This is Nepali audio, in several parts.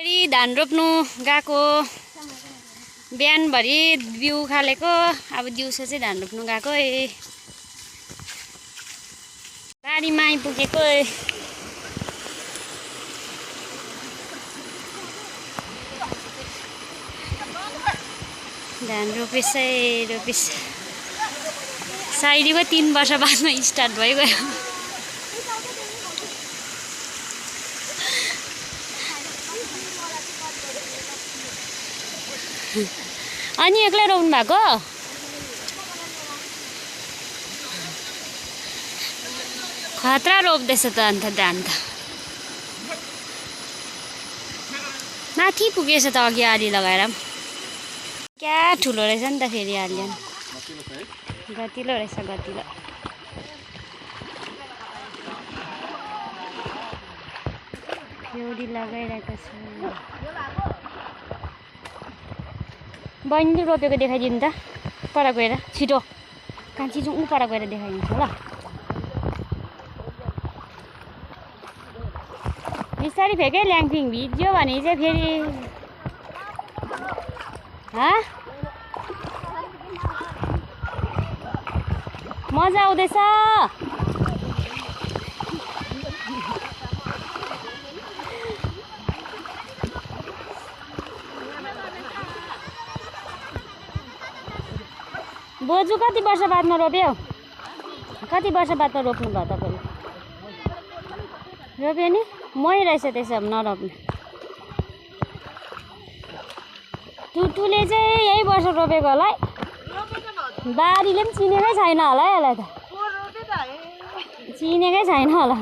धान रोप्नु गएको बिहानभरि बिउ खालेको अब दिउँसो चाहिँ धान रोप्नु गएको बारीमा आइपुगेको धान रोपेछ साइडीको 3 वर्ष बादमा स्टार्ट भइगयो अनि एक्लै रोप्नु भएको खतरा रोप्दैछ त अन्त धान त माथि पुगेछ त अघि आली लगाएर क्या ठुलो रहेछ नि त फेरि आली गतिलो रहेछ गतिलो फ्योरी लगाइरहेको छु बहिनीले रोपेको देखाइदिनु त पर गएर छिटो कान्छी जाउँ पर गएर देखाइदिन्छु ल बिस्तारै फेकै ल्याङफिङ भिज्यो भने चाहिँ फेरि मजा आउँदैछ बोजू कति वर्ष बादमा रोप्यो कति वर्ष बादमा रोप्नु भयो तपाईँले रोप्यो नि मै रहेछ त्यसो अब नरोप्ने टुटुले चाहिँ यही वर्ष रोपेको होला है बारीले पनि चिनेकै छैन होला है यसलाई त चिनेकै छैन होला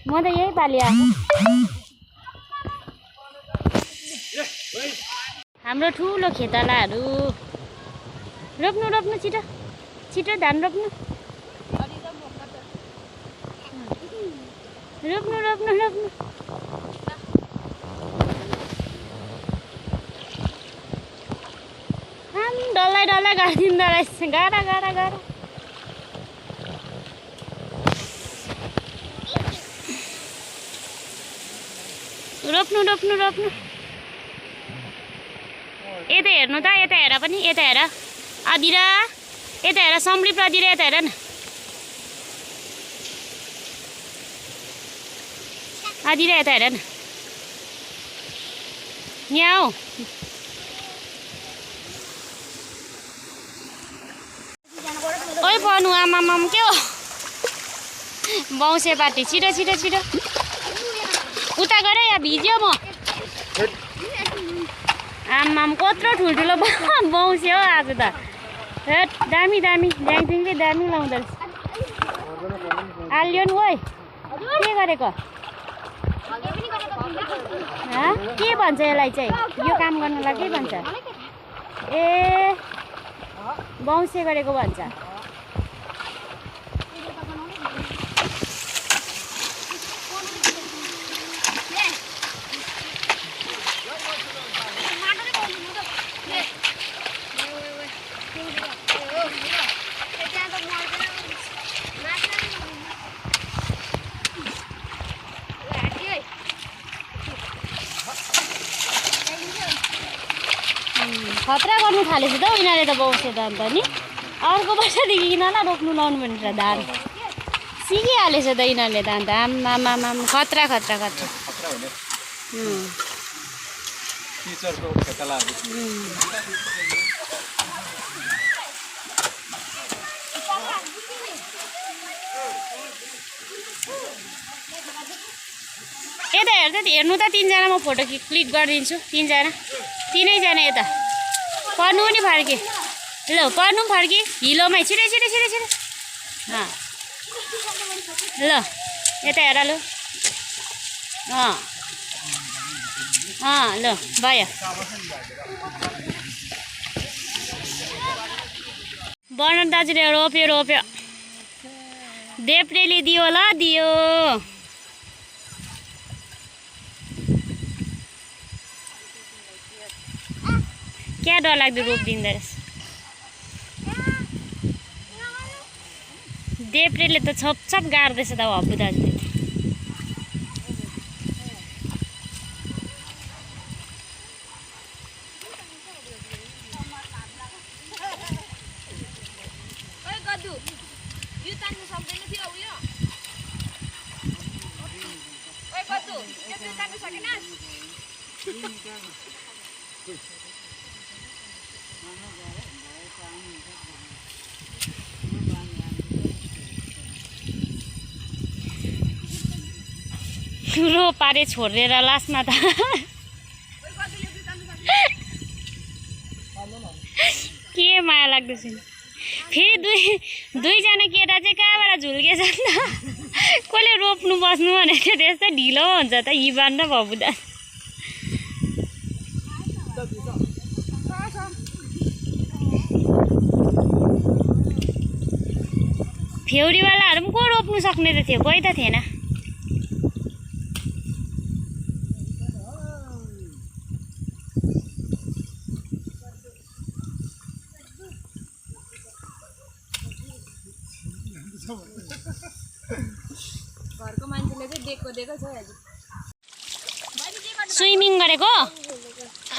म त यही पालि आएको हाम्रो ठुलो खेतालाहरू रोप्नु रोप्नु छिटो छिटो धान रोप्नु रोप्नु रोप्नु रोप्नु डल्लै डल्लै गरिदिँदो रहेछ गाह्रो गाह्रो गाह्रो रोप्नु रोप्नु रोप्नु यता हेर्नु त यता हेर पनि यता हेर अदिरा यता हेर सम्ली प्रदिरा यता हेर न अदिरा यता हेर न यहाँ हौ ओइ पढ्नु आमामाम के हो बाउसे पार्टी छिटो छिटो छिटो उता गरे या भिज्यो म आमाम कत्रो ठुल्ठुलो बाउसे हो आज त दामी दामी ल्याङफिङले दामी लाउँदो रहेछ आलियो नि ओइ के गरेको के भन्छ यसलाई चाहिँ यो काम गर्नुलाई के भन्छ ए बाउसे गरेको भन्छ खतरा गर्नु थालेछ त यिनीहरूले त बाउसे त अन्त नि अर्को वर्षदेखि यिनीहरूलाई रोप्नु लाउनु भनेर धान सिकिहालेछ त यिनीहरूले त अन्त आमामामा खतरा खतरा खतरा यता हेर्नु त 3 जना म फोटो क्लिक गरिदिन्छु 3 जना 3 जना यता पर्नु नि फर्के ल पर्नु फर्के हिलोमै छिटो छिटो छिटो छिटो ल यता हेर ल ल भयो बर्नर दाजुले रोप्यो रोप्यो देप्रेले दियो ल दियो क्या डर लाग्दो रोपिदिँदो रहेछ देप्रेले त छपछप गाड्दैछ त हब्बु दाजुले रो पारे छोडेर लास्टमा त के माया लाग्दैछ फेरि दुईजना केटा चाहिँ कहाँबाट झुल्केछ नि त कसले रोप्नु बस्नु भनेको त्यस्तै ढिलो हुन्छ त इबान र भबुदा फेउरीवालाहरू पनि को रोप्नु सक्ने त थियो कोही त थिएन घरको मान्छेले चाहिँ दिएको छ आज स्विमिङ गरेको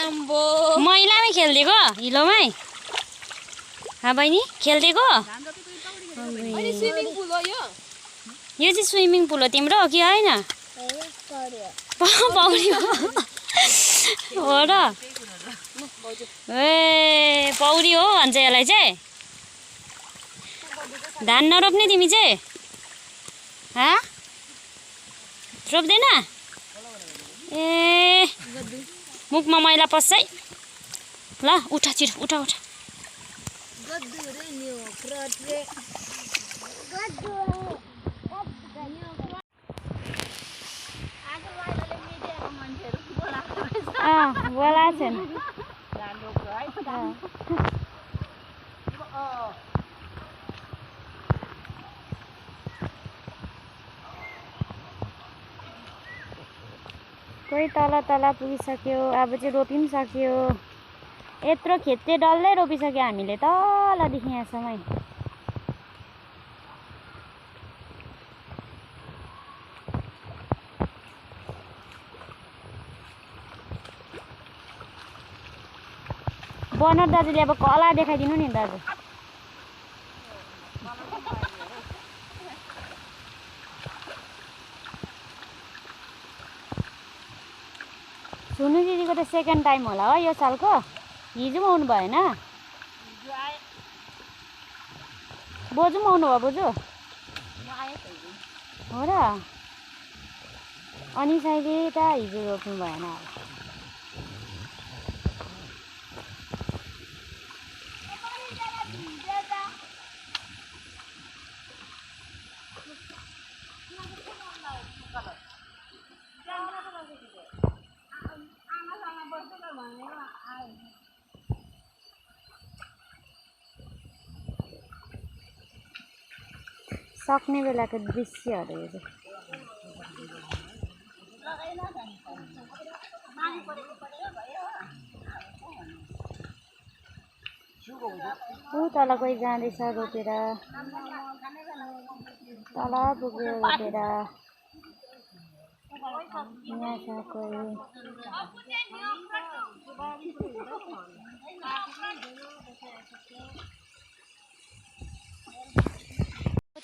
आम्बो मैलामै खेल्दिएको हिलोमै हा बहिनी खेल्दिएको अनि स्विमिङ पुल हो यो चाहिँ स्विमिङ पुल हो तिम्रो हो कि होइन पौडी हो र ए पौडी हो भन्छ यसलाई चाहिँ धान नरोप्ने तिमी चाहिँ हा रोप्दैन ए मुखमा मैला पस्छ है ल उठा छिटो उठा बोला छ नि कोही तल पुगिसक्यो अब चाहिँ रोपि पनि सक्यो यत्रो खेत चाहिँ डल्लै रोपिसक्यो हामीले तलदेखि यहाँसम्म बनर दाजुले अब कला देखाइदिनु नि दाजु सुनु दिदीको त सेकेन्ड टाइम होला हो यो सालको हिजो पनि आउनु भएन बोजू पनि आउनु भयो बोजू हो र अनि साइले त हिजो रोप्नु भएन सक्ने बेलाको दृश्यहरू हेर्नु ऊ तल कोही जाँदैछ रोपेर तल पुग्यो रोपेर यहाँ छ कोही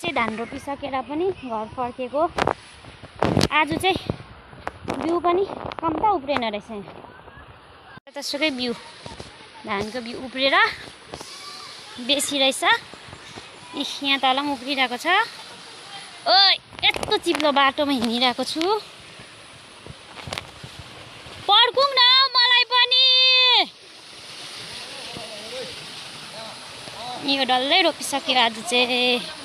चाहिँ धान रोपिसकेर पनि घर फर्केको आज चाहिँ बिउ पनि कम त उब्रेन रहेछ जतासुकै बिउ धानको बिउ उब्रेर बेसी रहेछ यहाँ तल पनि उब्रिरहेको छ ओ यस्तो चिप्लो बाटोमा हिँडिरहेको छु पर्खौँ न मलाई पनि यो डल्लै रोपिसक्यो आज चाहिँ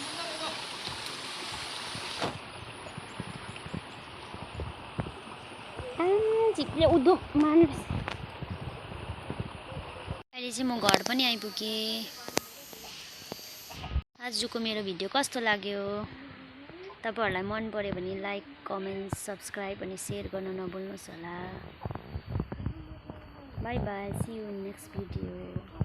चिप्ले उधो मार्नु अहिले चाहिँ म घर पनि आइपुगेँ आजको मेरो भिडियो कस्तो लाग्यो तपाईहरुलाई मन पर्यो भने लाइक कमेन्ट सब्स्क्राइब अनि शेयर गर्न नभुल्नुहोस् होला bye bye C you in next video